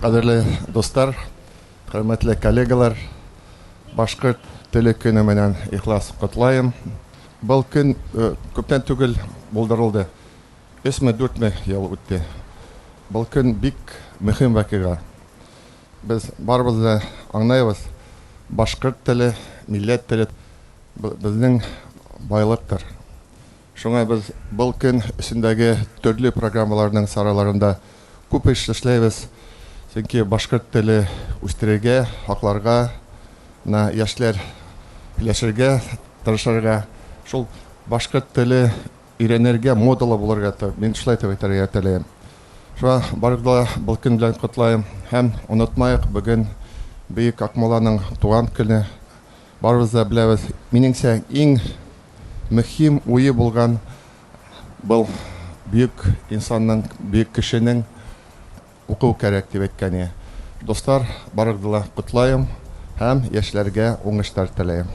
Кадерле достар, хөрмәтле коллегалар, башкорт теле көне менән ихлас котлайым. Был көн күптән түгел булдырылды. 3-4 ел үтте. Был көн бик мөһим вакыйга. Без барыбыз да аңлайбыз, башкорт теле, милләт теле безнең байлыктыр. Шуңа без был көн өстендәге төрле программаларның сараларында күп эш эшләйбез. Чөнки башкорт теле үстерергә, хакларга, яшьләр яшәргә, тырышырга, шул башкорт теле өйрәнергә, модалы булырга мин шулай дип әйтергә теләйм. Шуңа барыгызга был көн белән котлайм һәм онытмайык, бүген Бөек Акмулланың туган көне. Барыбыз да беләбез, минеңчә иң мөһим уе булган был бөек инсанның, бөек кешенең уку кирәк дип әйткәне. Достар, барыгызга котлайм һәм яшьләргә уңышлар теләйм.